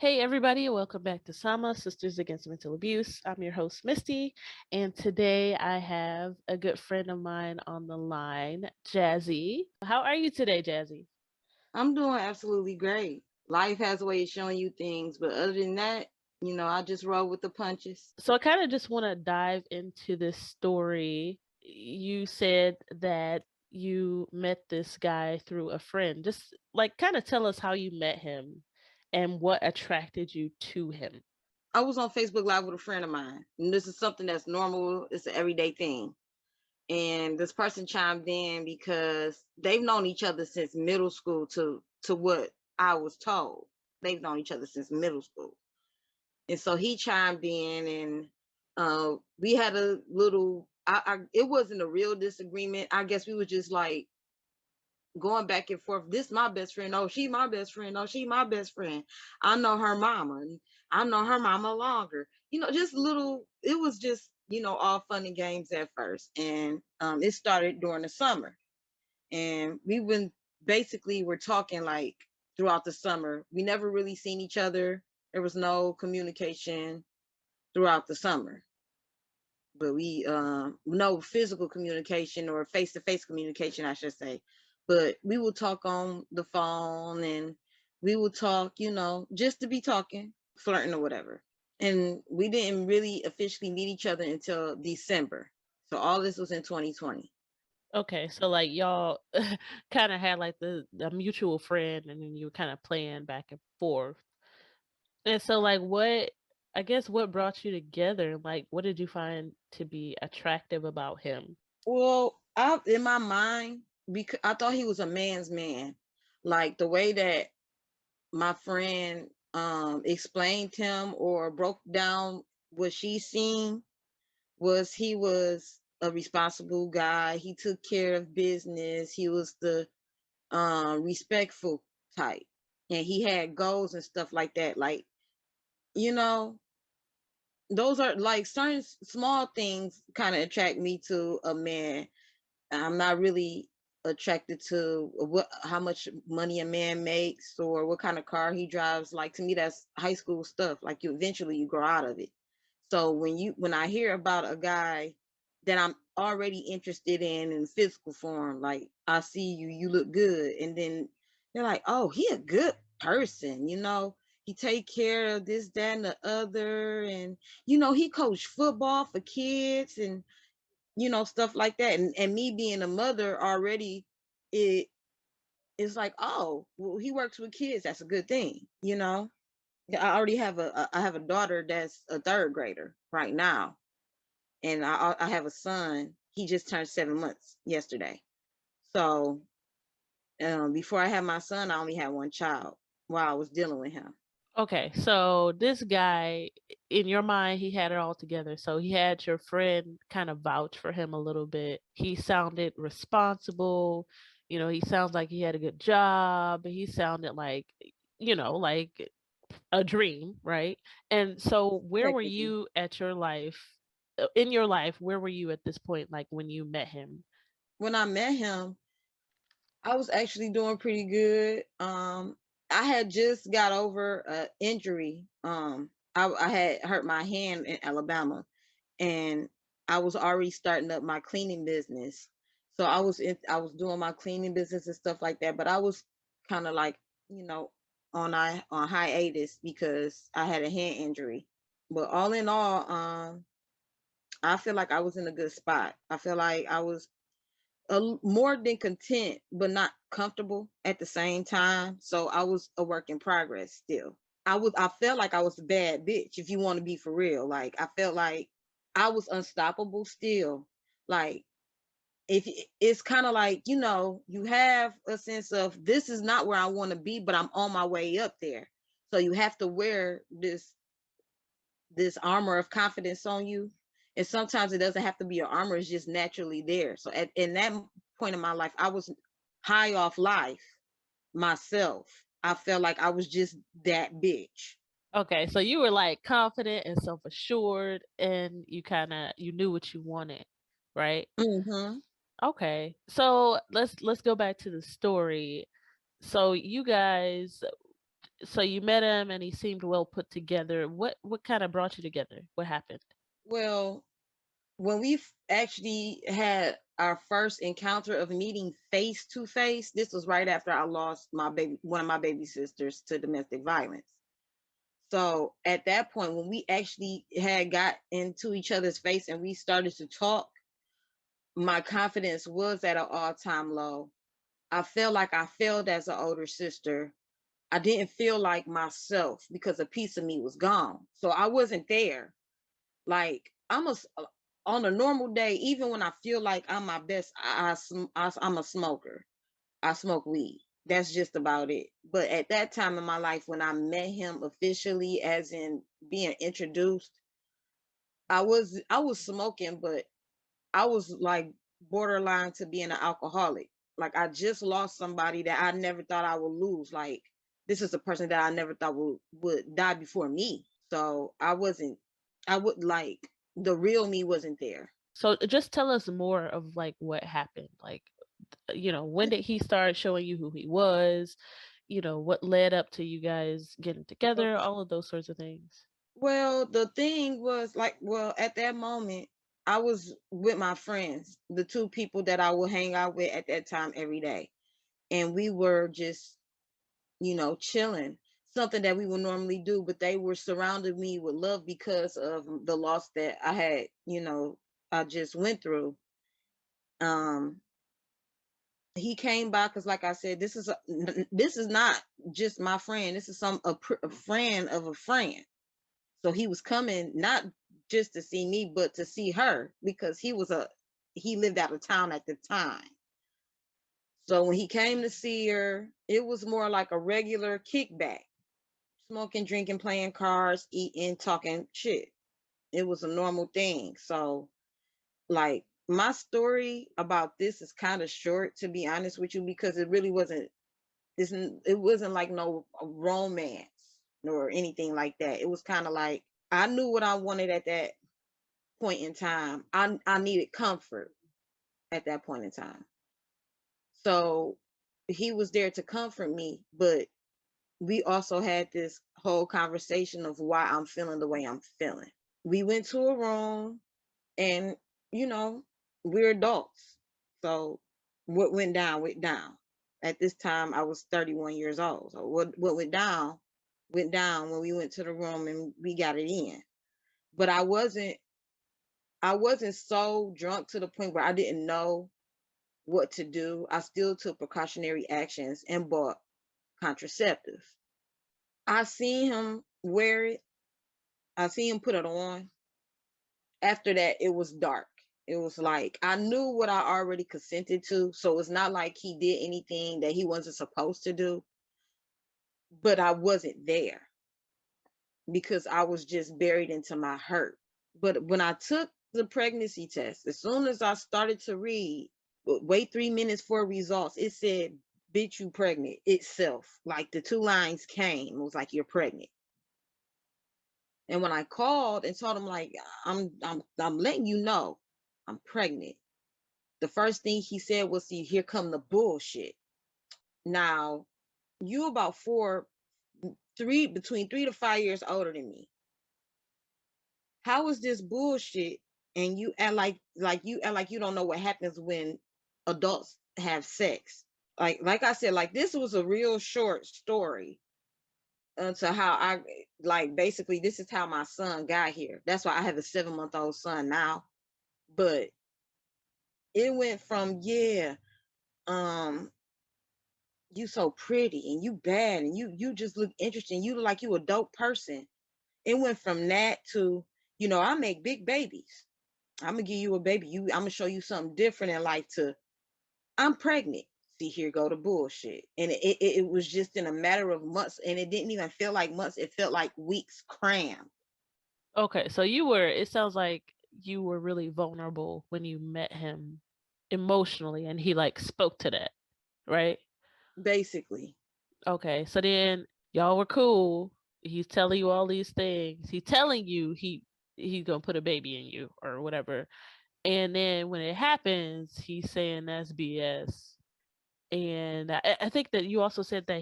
Hey everybody, welcome back to Sama Sisters Against Mental Abuse. I'm your host Misty, and today I have a good friend of mine on the line, Jazzy. How are you today, Jazzy? I'm doing absolutely great. Life has a way of showing you things, but other than that, I just roll with the punches. So I kind of just want to dive into this story. You said that you met this guy through a friend. Just like kind of tell us how you met him and what attracted you to him. I was on Facebook Live with a friend of mine, and this is something that's normal. It's an everyday thing. And this person chimed in because they've known each other since middle school to what I was told. They've known each other since middle school. And so he chimed in and we had a little it wasn't a real disagreement. I guess we were just like going back and forth. This my best friend. Oh, she my best friend. Oh, she my best friend. I know her mama. And I know her mama longer. Just little. It was just all fun and games at first, and it started during the summer, and we been basically were talking like throughout the summer. We never really seen each other. There was no communication throughout the summer, but we no physical communication or face to face communication, I should say. But we will talk on the phone and we will talk, just to be talking, flirting or whatever. And we didn't really officially meet each other until December. So all this was in 2020. Okay, so like y'all kind of had like the mutual friend and then you were kind of playing back and forth. And so like I guess what brought you together? Like what did you find to be attractive about him? Well, in my mind, because I thought he was a man's man. Like the way that my friend explained him or broke down what she seen was he was a responsible guy. He took care of business. He was the respectful type. And he had goals and stuff like that. Like, you know, those are like certain small things kind of attract me to a man. I'm not really attracted to what how much money a man makes or what kind of car he drives. Like to me, that's high school stuff. Like you grow out of it. So when I hear about a guy that I'm already interested in physical form, like I see you, you look good, and then they're like, oh, he a good person, he take care of this, that, and the other, and he coached football for kids and stuff like that. And me being a mother already, it is like, oh, well, he works with kids. That's a good thing. I already have I have a daughter that's a third grader right now, and I have a son. He just turned 7 months yesterday. So before I had my son, I only had one child while I was dealing with him. Okay, so this guy in your mind he had it all together. So he had your friend kind of vouch for him a little bit. He sounded responsible. He sounds like he had a good job. He sounded like like a dream, right? And so where were Technically, you at your life in your life, where were you at this point, like when you met him? when I met him, I was actually doing pretty good. I had just got over an injury. I had hurt my hand in Alabama, and I was already starting up my cleaning business. So I was doing my cleaning business and stuff like that. But I was kind of like you know on hiatus because I had a hand injury. But all in all, I feel like I was in a good spot. I feel like I was more than content, but not comfortable at the same time. So I was a work in progress still. I felt like I was a bad bitch, if you want to be for real. Like I felt like I was unstoppable still. Like if it's kind of like, you have a sense of this is not where I want to be, but I'm on my way up there. So you have to wear this armor of confidence on you. And sometimes it doesn't have to be an armor, it's just naturally there. So in that point in my life, I was high off life myself. I felt like I was just that bitch. Okay, so you were like confident and self-assured and you knew what you wanted, right? Mm-hmm. Okay. So let's go back to the story. So you guys So you met him and he seemed well put together. What kind of brought you together? What happened? Well, when we actually had our first encounter of meeting face to face, this was right after I lost my baby, one of my baby sisters, to domestic violence. So at that point, when we actually had got into each other's face and we started to talk, my confidence was at an all-time low. I felt like I failed as an older sister. I didn't feel like myself because a piece of me was gone. So I wasn't there. Like on a normal day, even when I feel like I'm my best, I'm a smoker. I smoke weed. That's just about it. But at that time in my life, when I met him officially, as in being introduced, I was smoking, but I was like borderline to being an alcoholic. Like I just lost somebody that I never thought I would lose. Like this is a person that I never thought would die before me. So I would like the real me wasn't there. So just tell us more of like what happened. Like, when did he start showing you who he was? What led up to you guys getting together? Okay. All of those sorts of things. Well, the thing was like, well, at that moment, I was with my friends, the two people that I would hang out with at that time every day. And we were just, chilling, something that we would normally do, but they were surrounding me with love because of the loss that I had, I just went through. Um, he came by because, like I said, this is not just my friend. This is a friend of a friend. So he was coming not just to see me, but to see her because he lived out of town at the time. So when he came to see her, it was more like a regular kickback, smoking, drinking, playing cards, eating, talking shit. It was a normal thing. So like my story about this is kind of short, to be honest with you, because it really wasn't. It wasn't like no romance nor anything like that. It was kind of like I knew what I wanted at that point in time. I needed comfort at that point in time. So he was there to comfort me, but we also had this whole conversation of why I'm feeling the way I'm feeling. We went to a room and you know, we're adults. So what went down. At this time I was 31 years old. So what went down when we went to the room and we got it in. But I wasn't so drunk to the point where I didn't know what to do. I still took precautionary actions and bought contraceptives. I seen him wear it. I seen him put it on. After that, it was dark. It was like I knew what I already consented to. So it's not like he did anything that he wasn't supposed to do, but I wasn't there because I was just buried into my hurt. But when I took the pregnancy test, as soon as I started to read, wait 3 minutes for results, it said, bitch, you pregnant itself. Like the two lines came, it was like, you're pregnant. And when I called and told him, like, I'm letting you know I'm pregnant, the first thing he said was, see, here come the bullshit. Now, you about between 3 to 5 years older than me. How is this bullshit? And you act like you don't know what happens when adults have sex. Like I said, like this was a real short story to how I like basically this is how my son got here. That's why I have a 7-month-old son now. But it went from um, you so pretty and you bad and you just look interesting. You look like you a dope person. It went from that to, I make big babies. I'm gonna give you a baby. I'm gonna show you something different in life. To I'm pregnant. See, here go the bullshit. And it was just in a matter of months, and it didn't even feel like months. It felt like weeks crammed, Okay, so it sounds like you were really vulnerable when you met him emotionally and he like spoke to that, right? basically. Okay, so then y'all were cool. He's telling you all these things. He's telling you he's gonna put a baby in you or whatever. And then when it happens, he's saying that's BS. And I think that you also said that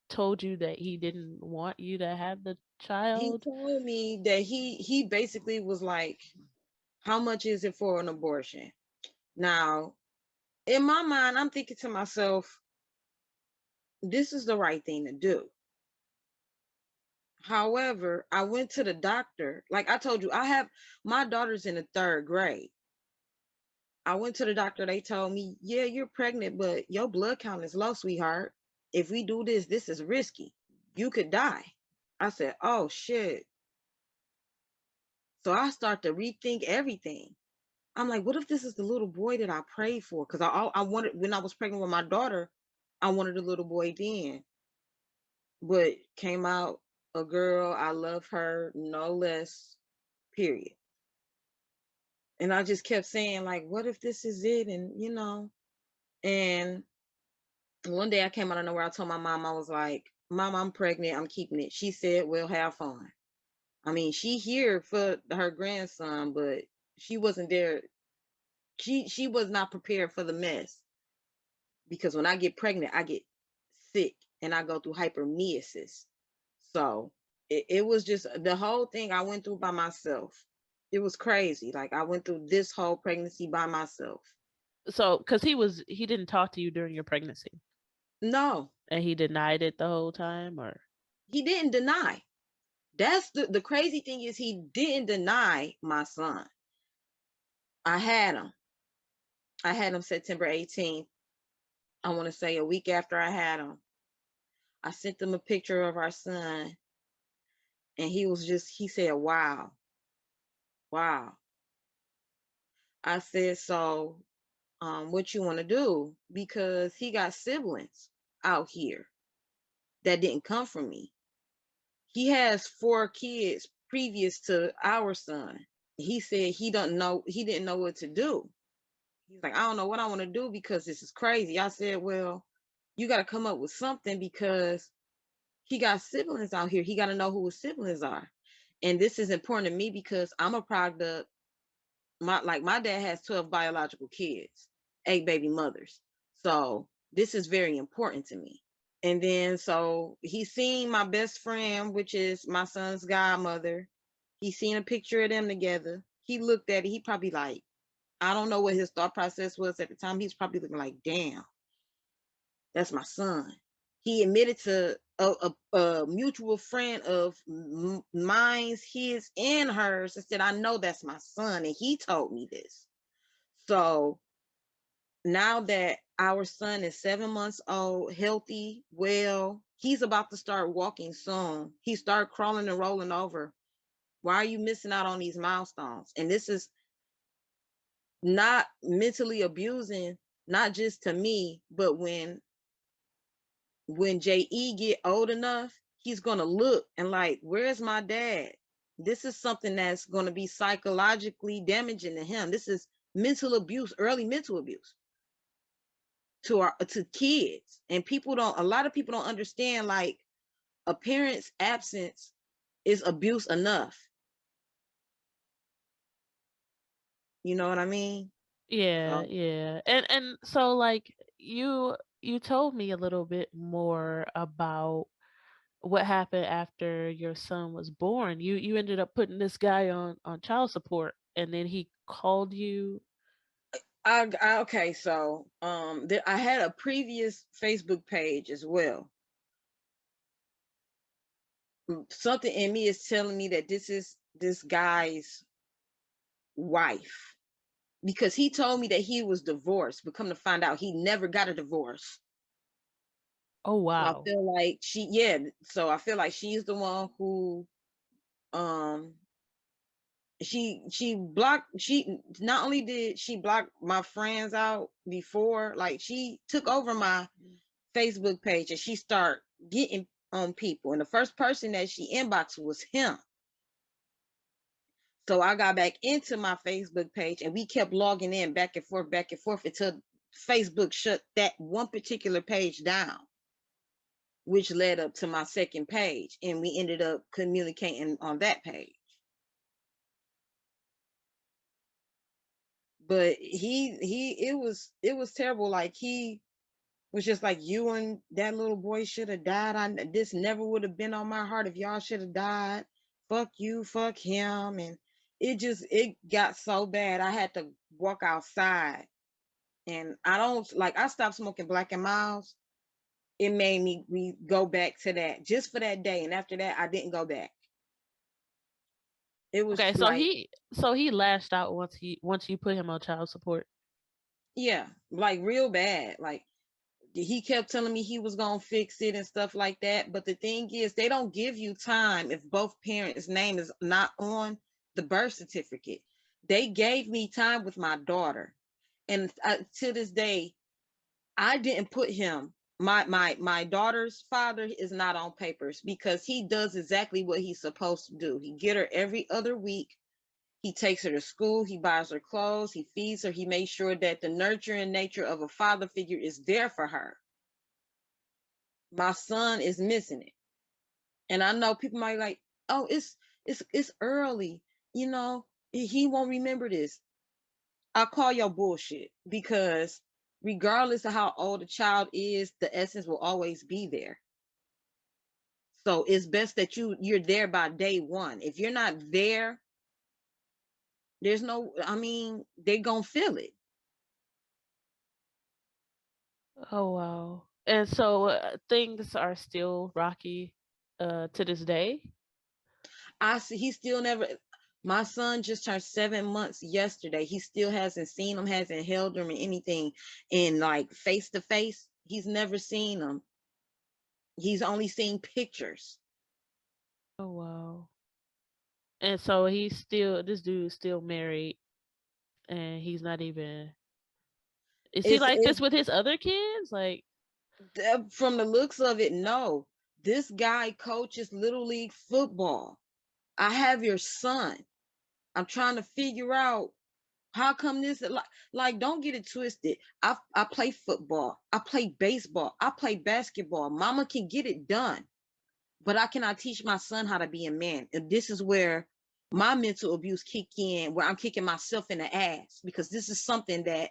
told you that he didn't want you to have the He child? told me that he basically was like, how much is it for an abortion? Now, in my mind, I'm thinking to myself, this is the right thing to do. However, I went to the doctor. Like I told you, I have my daughter's in the third grade. I went to the doctor. They told me, yeah, you're pregnant, but your blood count is low, sweetheart. If we do this, this is risky. You could die. I said, oh shit. So I start to rethink everything. I'm like, what if this is the little boy that I prayed for? Because I wanted, when I was pregnant with my daughter, I wanted a little boy then. But came out a girl. I love her no less, period. And I just kept saying, like, what if this is it? And, and one day I came out of nowhere. I told my mom, I was like, Mom, I'm pregnant. I'm keeping it. She said, well, have fun. I mean, she here for her grandson, but she wasn't there. She was not prepared for the mess because when I get pregnant, I get sick and I go through hypermesis. So it was just the whole thing I went through by myself. It was crazy. Like I went through this whole pregnancy by myself. So, because he didn't talk to you during your pregnancy, No, and he denied it the whole time, or he didn't deny. That's the crazy thing is he didn't deny my son. I had him. I had him September 18th. I want to say a week after I had him. I sent them a picture of our son and he said, wow, wow. I said, so what you want to do? Because he got siblings out here that didn't come from me. He has 4 kids previous to our son. He said he didn't know what to do. He's like, I don't know what I want to do because this is crazy. I said, well, you got to come up with something because he got siblings out here. He got to know who his siblings are. And this is important to me because I'm a product of my dad has 12 biological kids, 8 baby mothers. So this is very important to me. And then so he seen my best friend, which is my son's godmother. He seen a picture of them together. He looked at it. He probably like, I don't know what his thought process was at the time. He's probably looking like, damn, that's my son. He admitted to a mutual friend of mine's, his, and hers, and said, I know that's my son. And he told me this. So now that our son is 7 months old, healthy, well, he's about to start walking soon. He started crawling and rolling over. Why are you missing out on these milestones? And this is not mentally abusing, not just to me, but when JE get old enough, he's gonna look and like, where's my dad? This is something that's gonna be psychologically damaging to him. This is mental abuse, early mental abuse to kids. And people don't a lot of people don't understand like a parent's absence is abuse enough. You know what I mean? yeah, So yeah. And so like you told me a little bit more about what happened after your son was born. You ended up putting this guy on child support, and then he called you. okay, so I had a previous Facebook page as well. Something in me is telling me that this is this guy's wife because he told me that he was divorced, but come to find out he never got a divorce. Oh So I wow. feel like so I feel like she's the one who um she blocked she not only did she block my friends out before, like she took over my Facebook page and she started getting on people. And the first person that she inboxed was him. So I got back into my Facebook page and we kept logging in back and forth until Facebook shut that one particular page down, which led up to my second page. And we ended up communicating on that page. But it was terrible. Like was just like, you and that little boy should have died. This never would have been on my heart if y'all should have died. Fuck you, fuck him. And it got so bad. I had to walk outside. And I don't like, I stopped smoking Black and Miles. It made me go back to that just for that day. And after that, I didn't go back. It was Okay, like, so he lashed out once you put him on child support. yeah, like real bad. Like, he kept telling me he was gonna fix it and stuff like that. But the thing is, they don't give you time if both parents' name is not on the birth certificate. They gave me time with my daughter, and to this day, I didn't put him. My daughter's father is not on papers because he does exactly what he's supposed to do. He get her every other week. He takes her to school. He buys her clothes. He feeds her. He makes sure that the nurturing nature of a father figure is there for her. My son is missing it. And I know people might like, oh, it's early, you know, he won't remember this. I call your bullshit because regardless of how old a child is, the essence will always be there. So it's best that you're there by day one. If you're not there, there's no, I mean, they gonna feel it. Oh wow. And so things are still rocky to this day. I see he still never, my son just turned 7 months yesterday. He still hasn't seen him, hasn't held him or anything in like face to face. He's never seen him. He's only seen pictures. Oh wow. And so he's still this dude's still married and he's not even is he like this It's with his other kids? Like, from the looks of it, no. This guy coaches little league football. I have your son. I'm trying to figure out how come this like don't get it twisted. I play football. I play baseball. I play basketball. Mama can get it done, but I cannot teach my son how to be a man. And this is where my mental abuse kick in, where I'm kicking myself in the ass because this is something that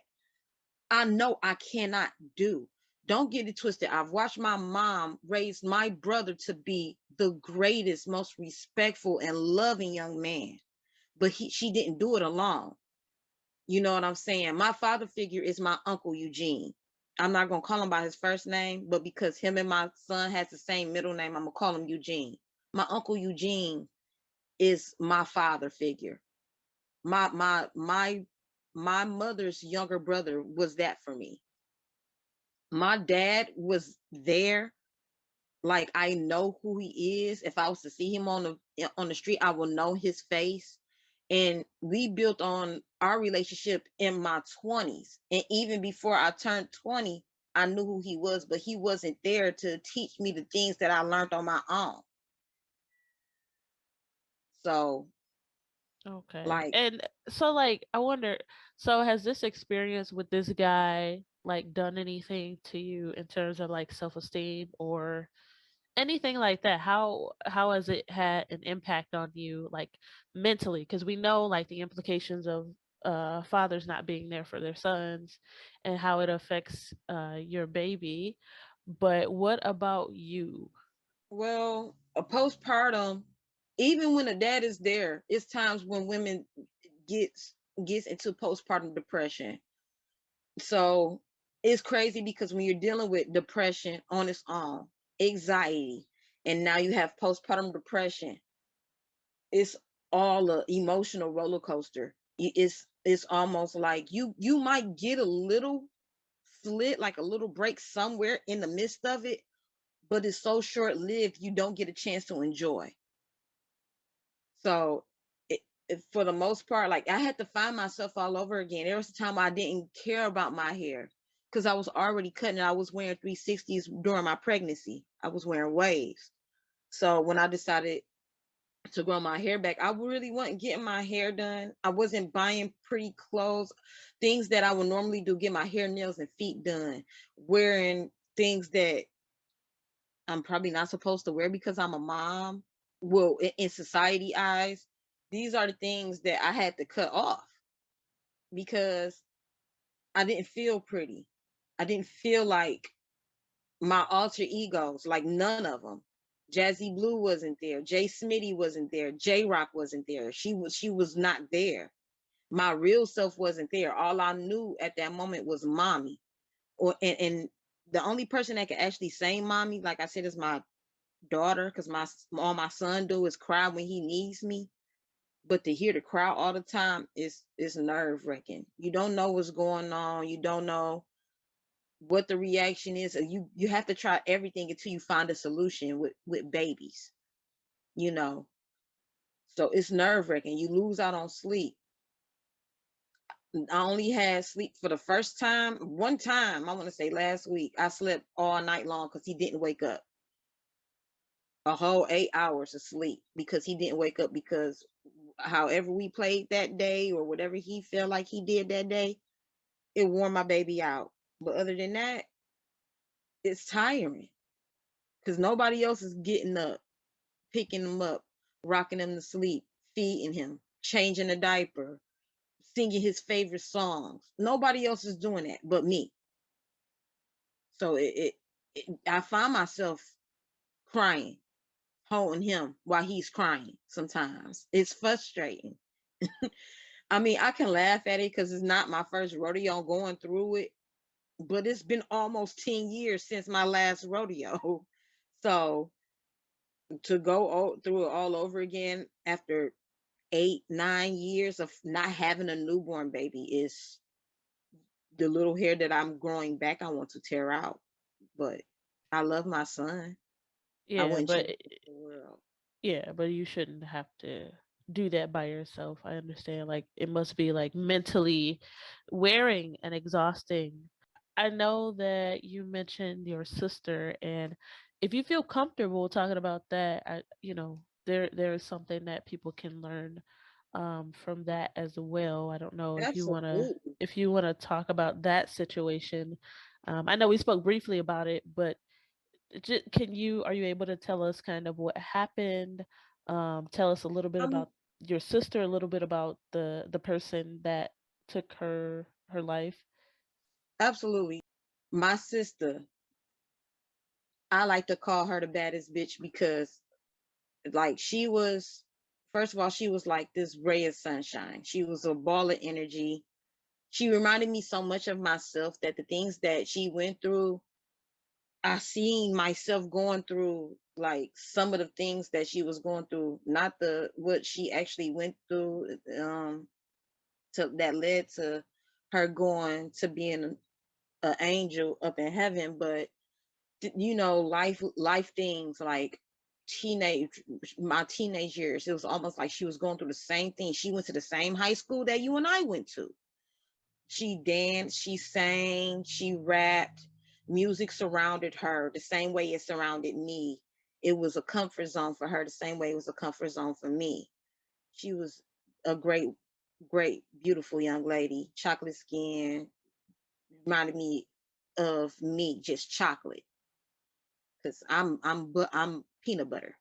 I know I cannot do. Don't get it twisted. I've watched my mom raise my brother to be the greatest, most respectful and loving young man, but she didn't do it alone. You know what I'm saying? My father figure is my uncle Eugene. I'm not gonna call him by his first name, but because him and my son has the same middle name, I'm gonna call him Eugene. My uncle Eugene is my father figure. My mother's younger brother was that for me. My dad was there. Like, I know who he is. If I was to see him on the street, I will know his face. And we built on our relationship in my 20s. And even before I turned 20, I knew who he was, but he wasn't there to teach me the things that I learned on my own. So, okay. like, And so like I wonder, so has this experience with this guy like done anything to you in terms of like self-esteem or anything like that? How has it had an impact on you like mentally? Because we know like the implications of fathers not being there for their sons and how it affects your baby. But what about you? well, a postpartum, even when a dad is there, it's times when women gets gets into postpartum depression. So it's crazy because when you're dealing with depression on its own, anxiety, and now you have postpartum depression, it's all a emotional roller coaster. It's almost like you might get a little slit, like a little break somewhere in the midst of it, but it's so short lived you don't get a chance to enjoy. So for the most part, like I had to find myself all over again. There was a time I didn't care about my hair because I was already cutting it. I was wearing 360s during my pregnancy. I was wearing waves. So when I decided to grow my hair back, I really wasn't getting my hair done. I wasn't buying pretty clothes, things that I would normally do, get my hair, nails, and feet done, wearing things that I'm probably not supposed to wear because I'm a mom. Well, in society eyes, these are the things that I had to cut off because I didn't feel pretty. I didn't feel like my alter egos, like none of them. Jazzy Blue wasn't there. Jay Smitty wasn't there. J Rock wasn't there. She was not there. My real self wasn't there. All I knew at that moment was mommy. And the only person that can actually say mommy, like I said, is my daughter, because my all my son do is cry when he needs me. But to hear the crowd all the time is nerve wracking. You don't know what's going on. You don't know what the reaction is. You have to try everything until you find a solution with babies. You know, so it's nerve wracking. You lose out on sleep. I only had sleep for the first time. One time, I want to say last week, I slept all night long because he didn't wake up. A whole 8 hours of sleep because he didn't wake up, because however we played that day or whatever he felt like he did that day, it wore my baby out. But other than that, it's tiring because nobody else is getting up, picking him up, rocking him to sleep, feeding him, changing a diaper, singing his favorite songs. Nobody else is doing that but me. So I find myself crying, holding him while he's crying. Sometimes it's frustrating. I mean, I can laugh at it because it's not my first rodeo going through it, but it's been almost 10 years since my last rodeo. So to go through it all over again after 8, 9 years of not having a newborn baby is the little hair that I'm growing back. I want to tear out, but I love my son. I Yeah, wouldn't but change it for the world. yeah, but you shouldn't have to do that by yourself. I understand. Like, it must be like mentally wearing and exhausting. I know that you mentioned your sister, and if you feel comfortable talking about that, there is something that people can learn from that as well. I don't know Absolutely. if you wanna talk about that situation. I know we spoke briefly about it, but can you are you able to tell us kind of what happened? Tell us a little bit Um, about your sister, a little bit about the person that took her life. Absolutely. My sister, I like to call her the baddest bitch because, like, she was, first of all, she was like this ray of sunshine. She was a ball of energy. She reminded me so much of myself that the things that she went through, I seen myself going through, like some of the things that she was going through, not the what she actually went through, to that led to her going to being an angel up in heaven, but life things like teenage my teenage years, it was almost like she was going through the same thing. She went to the same high school that you and I went to. She danced, she sang, she rapped. Music surrounded her the same way it surrounded me. It was a comfort zone for her the same way it was a comfort zone for me. She was a great beautiful young lady, chocolate skin, reminded me of me, just chocolate, because I'm peanut butter.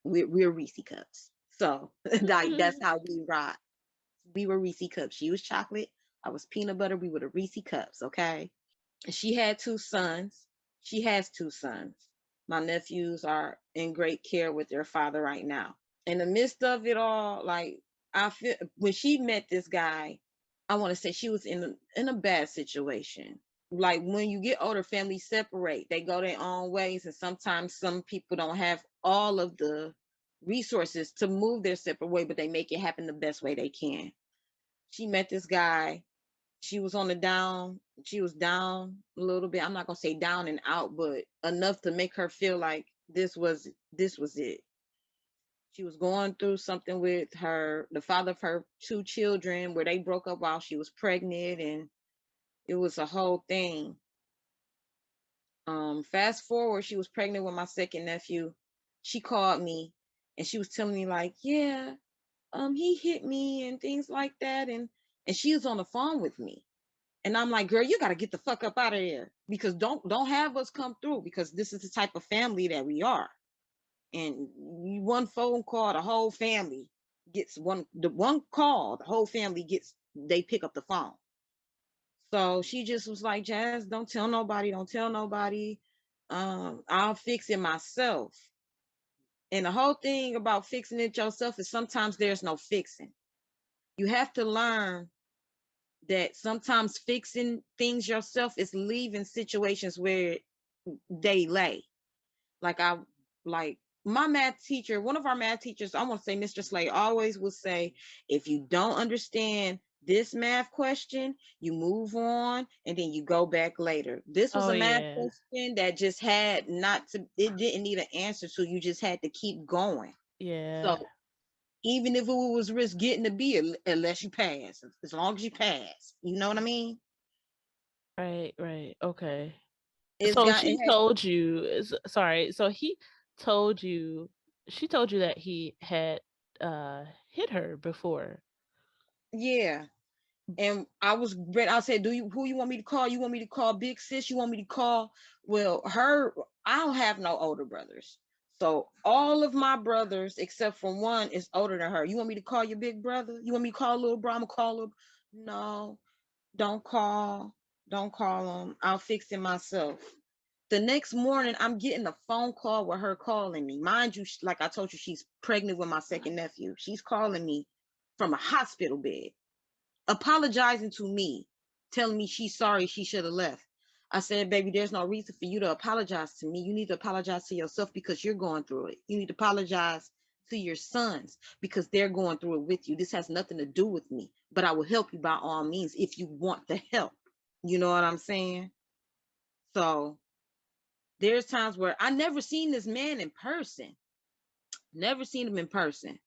We're Reese cups. So like that's how we rock. We were Reese cups. She was chocolate. I was peanut butter. We were the Reese cups. Okay. And she had two sons. She has two sons. My nephews are in great care with their father right now. In the midst of it all, like, I feel when she met this guy, I want to say she was in a bad situation. Like, when you get older, families separate. They go their own ways, and sometimes some people don't have all of the resources to move their separate way, but they make it happen the best way they can. She met this guy. She was on the down. She was down a little bit. I'm not gonna say down and out, but enough to make her feel like this was it. She was going through something with the father of her two children, where they broke up while she was pregnant, and it was a whole thing. Fast forward, she was pregnant with my second nephew. She called me and she was telling me, like, yeah, he hit me and things like that. And she was on the phone with me. And I'm like, girl, you gotta get the fuck up out of there, because don't have us come through, because this is the type of family that we are. And one phone call, the whole family gets one call, the whole family gets, they pick up the phone. So she just was like, Jazz, don't tell nobody, don't tell nobody. I'll fix it myself. And the whole thing about fixing it yourself is sometimes there's no fixing. You have to learn that sometimes fixing things yourself is leaving situations where they lay. Like I like my math teacher, one of our math teachers, I want to say Mr. Slay, always would say, if you don't understand this math question, you move on and then you go back later. This was Oh a math yeah. question that just had not to, it didn't need an answer, so you just had to keep going. Yeah. So even if it was risk getting a B, unless you pass, as long as you pass, you know what I mean? Right, right. Okay. It's So got it she had, told you, sorry. So he told you, she told you that he had hit her before. yeah. And I was ready. I said, "Do you who you want me to call? You want me to call Big Sis? You want me to call?" Well, her. I don't have no older brothers, so all of my brothers except for one is older than her. You want me to call your big brother? You want me to call little bro? I'm gonna call him. No, don't call. Don't call him. I'll fix it myself. The next morning, I'm getting a phone call with her calling me. Mind you, like I told you, she's pregnant with my second nephew. She's calling me from a hospital bed, apologizing to me, telling me she's sorry, she should have left. I said, baby, there's no reason for you to apologize to me. You need to apologize to yourself because you're going through it. You need to apologize to your sons because they're going through it with you. This has nothing to do with me, but I will help you by all means if you want the help. You know what I'm saying? So there's times where I never seen this man in person, never seen him in person,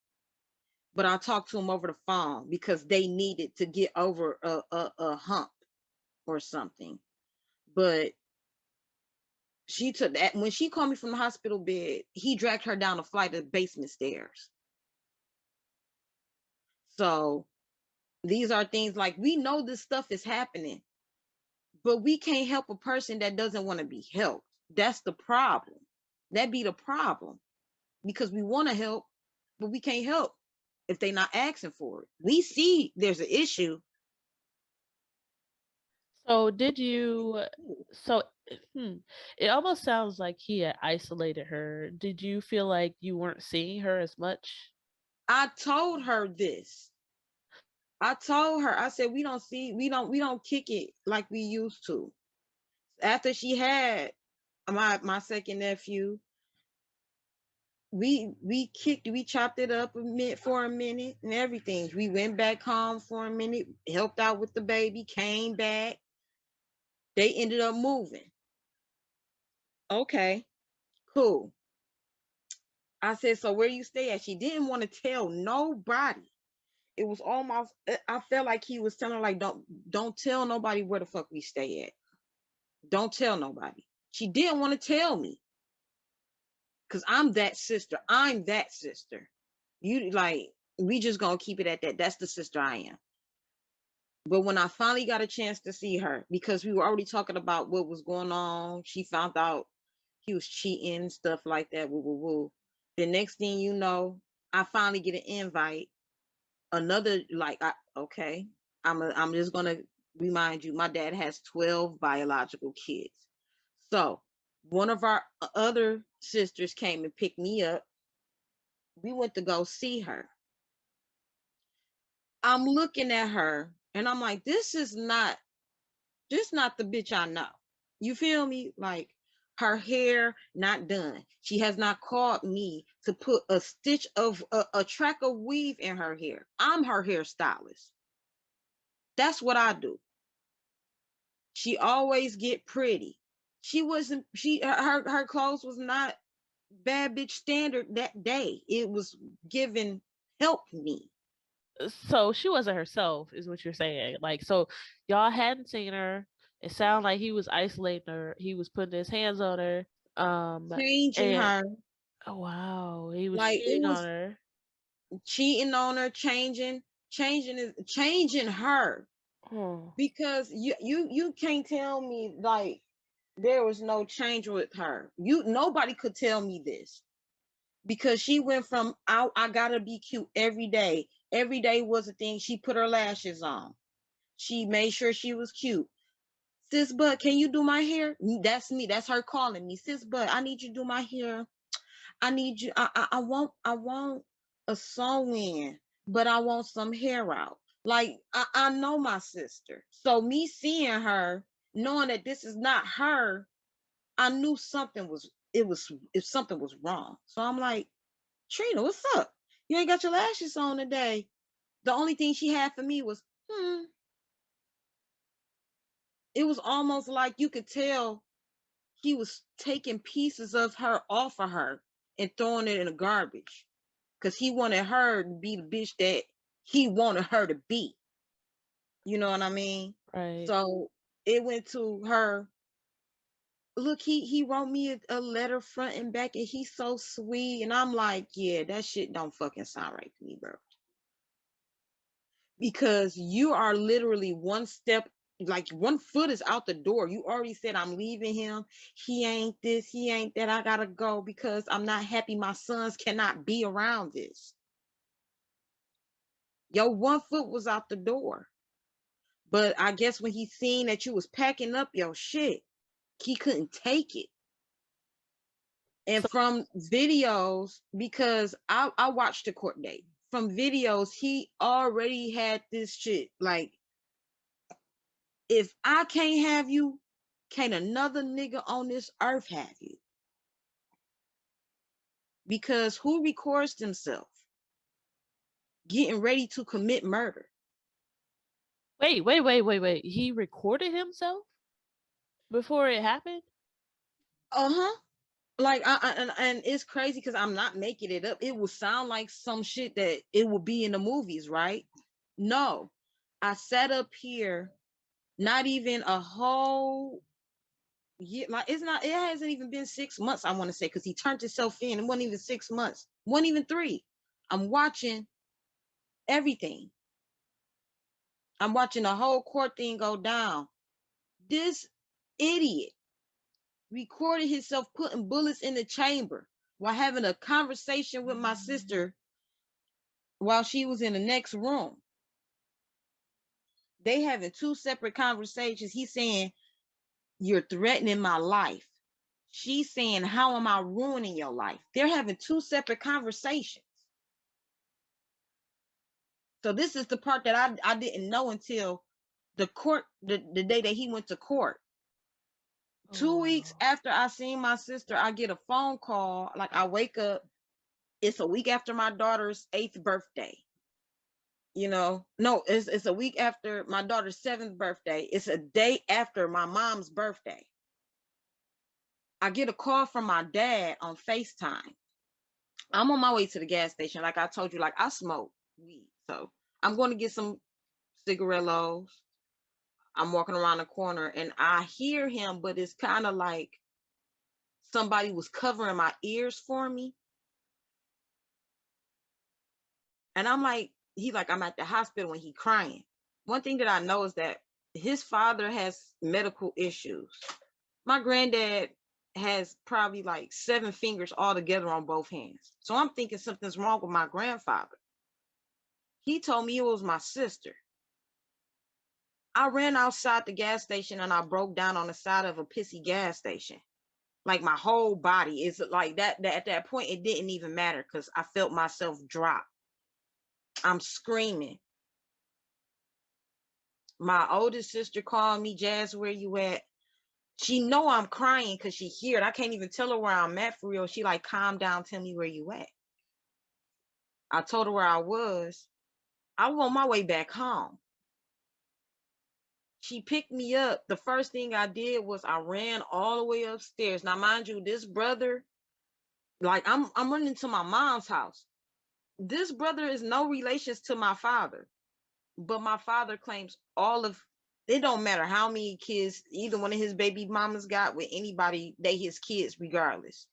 but I talked to him over the phone because they needed to get over a hump or something. But she took that when she called me from the hospital bed, he dragged her down a flight of basement stairs. So these are things like we know this stuff is happening, but we can't help a person that doesn't want to be helped. That's the problem. That be the problem because we want to help, but we can't help if they're not asking for it. We see there's an issue. So did you, so hmm, it almost sounds like he had isolated her. Did you feel like you weren't seeing her as much? I told her this. I told her, I said, we don't kick it like we used to. After she had my second nephew, we chopped it up for a minute and everything. We went back home for a minute, helped out with the baby, came back. They ended up moving. Okay, cool. I said, so where you stay at? She didn't want to tell nobody. It was almost, I felt like he was telling her, like, don't tell nobody where the fuck we stay at. Don't tell nobody. She didn't want to tell me because I'm that sister. I'm that sister. You like, we just gonna keep it at that. That's the sister I am. But when I finally got a chance to see her, because we were already talking about what was going on, she found out he was cheating, stuff like that. Woo, woo, woo. The next thing you know, I finally get an invite. Another like, okay, I'm just gonna remind you, my dad has 12 biological kids. So one of our other sisters came and picked me up. We went to go see her. I'm looking at her and I'm like, this not the bitch I know. You feel me? Like her hair not done. She has not called me to put a stitch of a track of weave in her hair. I'm her hairstylist. That's what I do. She always get pretty. She wasn't. Her clothes was not bad bitch standard that day. It was given help me. So she wasn't herself, is what you're saying. Like, so y'all hadn't seen her. It sounded like he was isolating her. He was putting his hands on her. Changing And her. oh, wow, he was Like it cheating on was her. cheating on her, changing her. Oh. Because you can't tell me like there was no change with her. Nobody could tell me this because she went from I gotta be cute every day. Every day was a thing. She put her lashes on. She made sure she was cute. sis Bud, can you do my hair? That's me. That's her calling me. Sis Bud, I need you to do my hair. I need you. I want a sew in, but I want some hair out. Like I know my sister. So me seeing her, knowing that this is not her, I knew something was it was if something was wrong. So I'm like, Trina, what's up? You ain't got your lashes on today. The only thing she had for me was, it was almost like you could tell he was taking pieces of her off of her and throwing it in the garbage. Cause he wanted her to be the bitch that he wanted her to be. You know what I mean? Right. So it went to her. Look, he wrote me a letter front and back, and he's so sweet. And I'm like, yeah, that shit don't fucking sound right to me, bro. Because you are literally one step, like one foot is out the door. You already said I'm leaving him. He ain't this, he ain't that. I gotta go because I'm not happy. My sons cannot be around this. Your one foot was out the door. But I guess when he seen that you was packing up your shit, he couldn't take it. And So from videos, because I watched the court date. From videos, he already had this shit. Like, if I can't have you, can't another nigga on this earth have you? Because who records themselves getting ready to commit murder? wait. He recorded himself before it happened? Uh-huh. Like and it's crazy because I'm not making it up. It will sound like some shit that it will be in the movies, right? No. I sat up here not even a whole year. Like, it's not, it hasn't even been 6 months, I want to say, because he turned himself in. It wasn't even 6 months, wasn't even three. I'm watching everything. I'm watching the whole court thing go down. This idiot recorded himself putting bullets in the chamber while having a conversation with my sister while she was in the next room. They having two separate conversations. He's saying, you're threatening my life. She's saying, how am I ruining your life? They're having two separate conversations. So this is the part that I didn't know until the court, the day that he went to court. Oh 2 weeks wow. after I seen my sister, I get a phone call. Like, I wake up, it's a week after my daughter's 8th birthday. No, it's a week after my daughter's 7th birthday. It's a day after my mom's birthday. I get a call from my dad on FaceTime. I'm on my way to the gas station. Like I told you, like, I smoke weed. So I'm going to get some cigarillos. I'm walking around the corner and I hear him, but it's kind of like somebody was covering my ears for me. And I'm like, he like, I'm at the hospital and he crying. One thing that I know is that his father has medical issues. My granddad has probably like 7 fingers all together on both hands. So I'm thinking something's wrong with my grandfather. He told me it was my sister. I ran outside the gas station and I broke down on the side of a pissy gas station. Like, my whole body is like that at that point, it didn't even matter because I felt myself drop. I'm screaming. My oldest sister called me, Jazz, where you at? She know I'm crying because she hear it. I can't even tell her where I'm at for real. She like, calm down, tell me where you at. I told her where I was. I was on my way back home. She picked me up. The first thing I did was I ran all the way upstairs. Now, mind you, this brother, like, I'm running to my mom's house. This brother is no relations to my father, but my father claims all of it. Don't matter how many kids either one of his baby mamas got with anybody, they his kids regardless.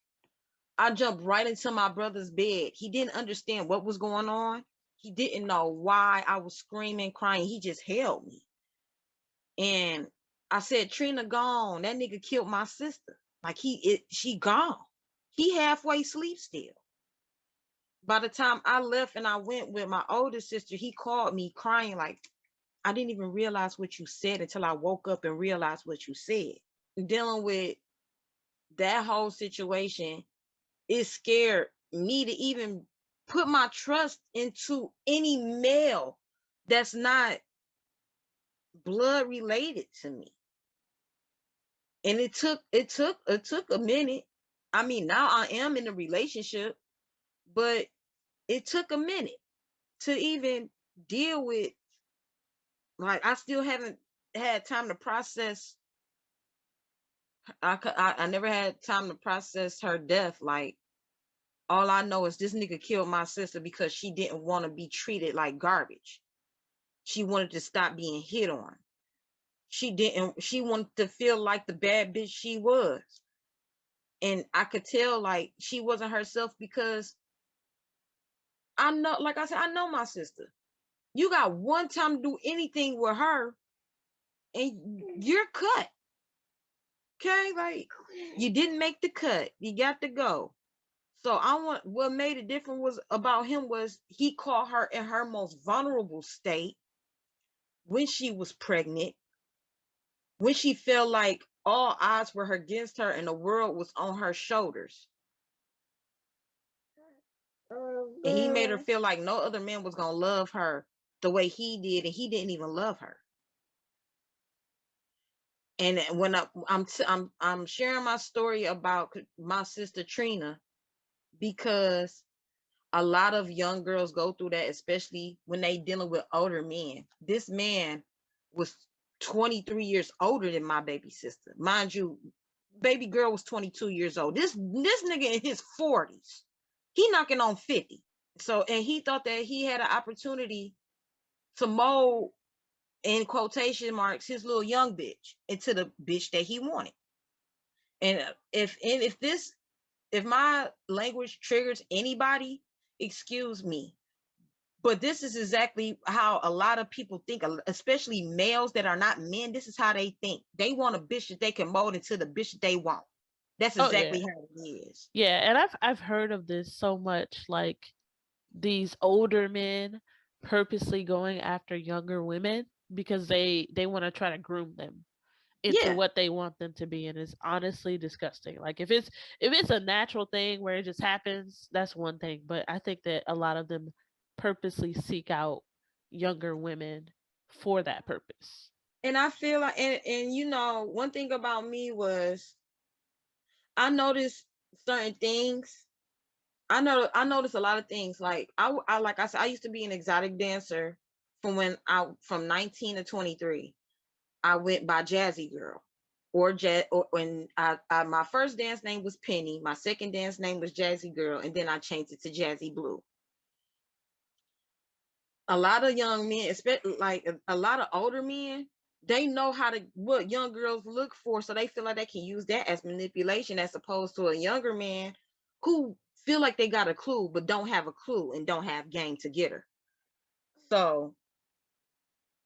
I jumped right into my brother's bed. He didn't understand what was going on. He didn't know why I was screaming, crying. He just held me. And I said, Trina gone. That nigga killed my sister. Like, she gone. He halfway sleep still. By the time I left and I went with my older sister, he called me crying like, I didn't even realize what you said until I woke up and realized what you said. Dealing with that whole situation, it scared me to even put my trust into any male that's not blood related to me. And it took a minute. I mean, now I am in a relationship, but it took a minute to even deal with, like, I still haven't had time to process. I never had time to process her death. Like, all I know is this nigga killed my sister because she didn't want to be treated like garbage. She wanted to stop being hit on. She wanted to feel like the bad bitch she was. And I could tell, like, she wasn't herself because I know, like I said, I know my sister. You got one time to do anything with her and you're cut. Okay? Like, you didn't make the cut. You got to go. So what made it different was about him was he caught her in her most vulnerable state when she was pregnant, when she felt like all odds were against her and the world was on her shoulders. And he made her feel like no other man was gonna love her the way he did, and he didn't even love her. And when I'm sharing my story about my sister Trina, because a lot of young girls go through that, especially when they dealing with older men. This man was 23 years older than my baby sister. Mind you, baby girl was 22 years old. This nigga in his 40s. He knocking on 50. So, and he thought that he had an opportunity to mold, in quotation marks, his little young bitch into the bitch that he wanted. And if my language triggers anybody, excuse me. But this is exactly how a lot of people think, especially males that are not men. This is how they think. They want a bitch that they can mold into the bitch that they want. That's Oh exactly yeah. how it is. Yeah, and I've heard of this so much, like these older men purposely going after younger women because they want to try to groom them into Yeah. what they want them to be, and it's honestly disgusting. Like if it's a natural thing where it just happens, that's one thing, but I think that a lot of them purposely seek out younger women for that purpose. And I feel like, and one thing about me was I noticed certain things. I noticed a lot of things. Like like I said, I used to be an exotic dancer from 19 to 23. I went by Jazzy Girl or Jazz. Or when my first dance name was Penny, my second dance name was Jazzy Girl, and then I changed it to Jazzy Blue. A lot of young men, especially like a lot of older men, they know what young girls look for, so they feel like they can use that as manipulation, as opposed to a younger man who feel like they got a clue but don't have a clue and don't have game to get her. So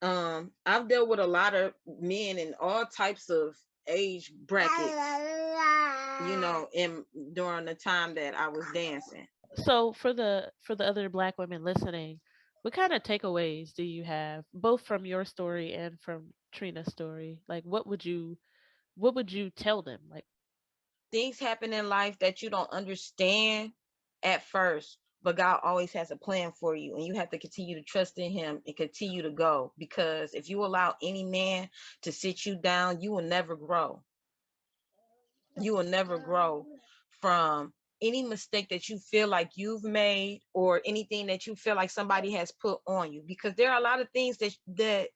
I've dealt with a lot of men in all types of age brackets, in during the time that I was dancing. So for the other black women listening, what kind of takeaways do you have both from your story and from Trina's story? Like what would you tell them? Like Things happen in life that you don't understand at first, but God always has a plan for you, and you have to continue to trust in Him and continue to go. Because if you allow any man to sit you down, you will never grow. You will never grow from any mistake that you feel like you've made, or anything that you feel like somebody has put on you, because there are a lot of things that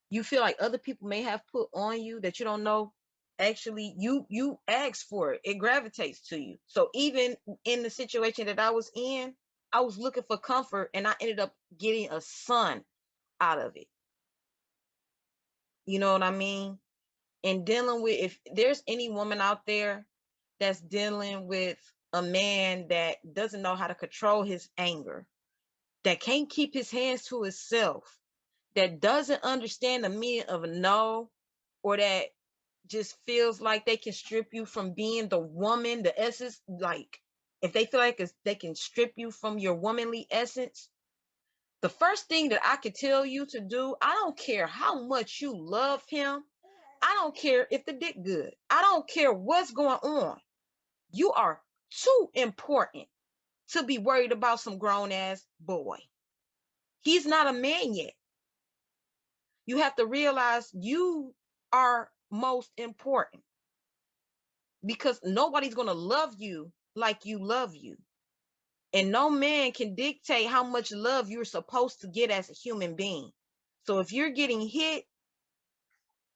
you feel like other people may have put on you that you don't know. Actually, you ask for it, it gravitates to you. So even in the situation that I was in, I was looking for comfort, and I ended up getting a son out of it. You know what I mean? And dealing with, if there's any woman out there that's dealing with a man that doesn't know how to control his anger, that can't keep his hands to himself, that doesn't understand the meaning of a no, or that just feels like they can strip you from being the woman, the essence, like if they feel like they can strip you from your womanly essence, The first thing that I could tell you to do, I don't care how much you love him. I don't care if the dick good. I don't care what's going on. You are too important to be worried about some grown ass boy. He's not a man yet. You have to realize you are most important because nobody's going to love you like you love you. And no man can dictate how much love you're supposed to get as a human being. So if you're getting hit,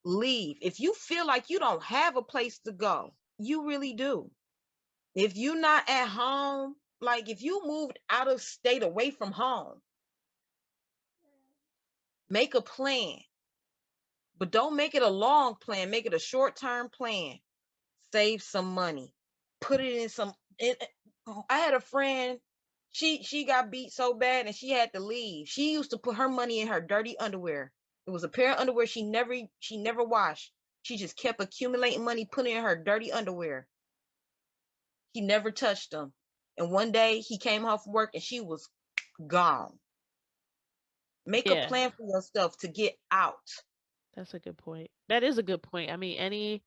leave. If you feel like you don't have a place to go, you really do. If you're not at home, like if you moved out of state away from home, make a plan, but don't make it a long plan. Make it a short-term plan. Save some money. Put it in some. I had a friend. She got beat so bad and she had to leave. She used to put her money in her dirty underwear. It was a pair of underwear she never washed. She just kept accumulating money, putting in her dirty underwear. He never touched them. And one day he came home from work and she was gone. Make a Yeah, plan for yourself to get out. that's a good point. That is a good point. I mean,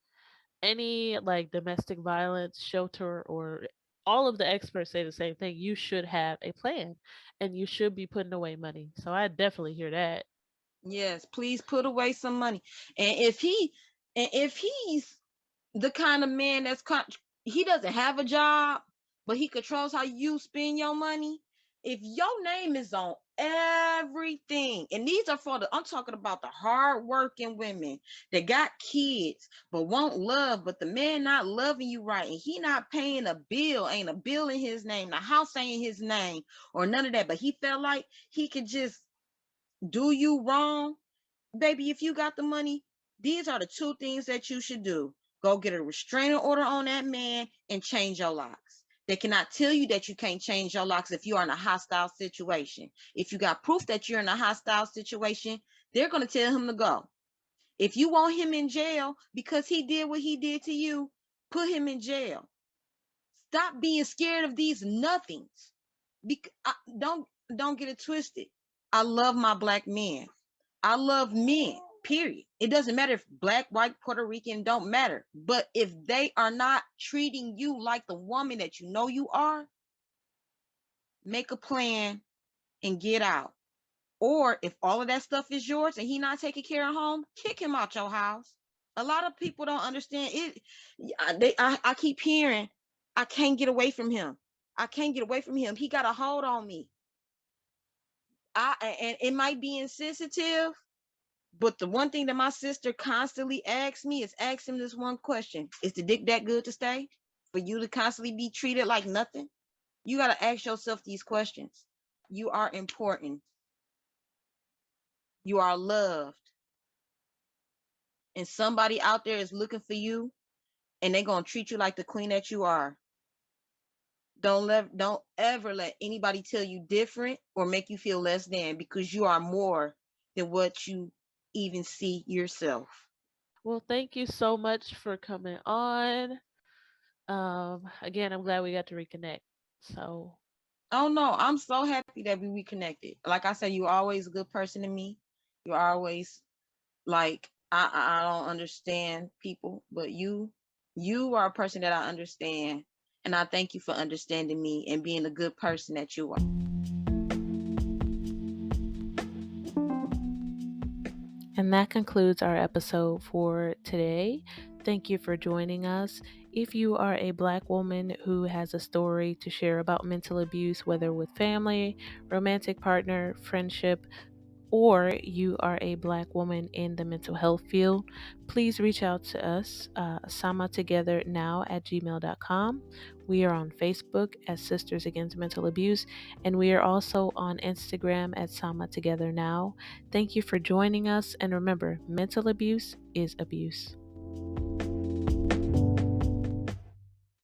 any like domestic violence shelter or all of the experts say the same thing. You should have a plan and you should be putting away money. So I definitely hear that. Yes, please put away some money. And if he's the kind of man he doesn't have a job, but he controls how you spend your money. If your name is on everything, and these are for the I'm talking about the hardworking women that got kids but won't love, but the man not loving you right, and he not paying a bill, ain't a bill in his name, the house ain't his name, or none of that, but he felt like he could just do you wrong. Baby, if you got the money, these are the two things that you should do. Go get a restraining order on that man and change your locks. They cannot tell you that you can't change your locks if you are in a hostile situation. If you got proof that you're in a hostile situation, they're going to tell him to go. If you want him in jail because he did what he did to you, put him in jail. Stop being scared of these nothings. Don't get it twisted. I love my black men. I love men, period. It doesn't matter if black, white, Puerto Rican, don't matter. But if they are not treating you like the woman that you know you are, make a plan and get out. Or if all of that stuff is yours and he not taking care of home, kick him out your house. A lot of people don't understand it. I keep hearing, I can't get away from him. I can't get away from him. He got a hold on me. And it might be insensitive, but the one thing that my sister constantly asks me is ask him this one question. Is the dick that good to stay? For you to constantly be treated like nothing? You got to ask yourself these questions. You are important. You are loved. And somebody out there is looking for you and they're going to treat you like the queen that you are. Don't ever let anybody tell you different or make you feel less than, because you are more than what you even see yourself. Well, thank you so much for coming on. Again, I'm glad we got to reconnect. So, Oh no, I'm so happy that we reconnected. Like I said, you're always a good person to me. You're always like I don't understand people, but you are a person that I understand, and I thank you for understanding me and being a good person that you are. and that concludes our episode for today. Thank you for joining us. If you are a Black woman who has a story to share about mental abuse, whether with family, romantic partner, friendship, or you are a Black woman in the mental health field, please reach out to us, samatogethernow@gmail.com. We are on Facebook as Sisters Against Mental Abuse, and we are also on Instagram at Sama Together Now. Thank you for joining us, and remember, mental abuse is abuse.